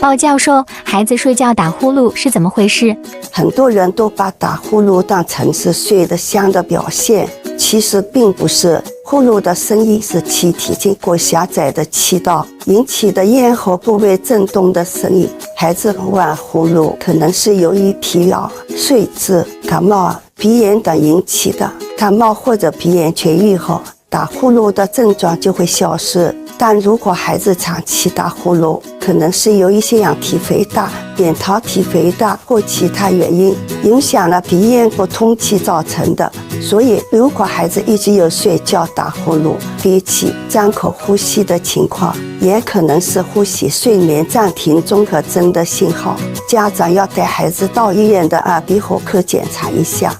鲍教授，孩子睡觉打呼噜是怎么回事？很多人都把打呼噜当成是睡得香的表现，其实并不是。呼噜的声音是气体经过狭窄的气道引起的咽喉部位震动的声音。孩子很晚呼噜，可能是由于疲劳、睡姿、感冒、鼻炎等引起的。感冒或者鼻炎痊愈后，打呼噜的症状就会消失。但如果孩子长期打呼噜，可能是由于腺样体肥大、扁桃体肥大或其他原因影响了鼻咽不通气造成的。所以如果孩子一直有睡觉打呼噜、憋气、张口呼吸的情况，也可能是呼吸睡眠暂停综合征的信号。家长要带孩子到医院的耳鼻喉科检查一下。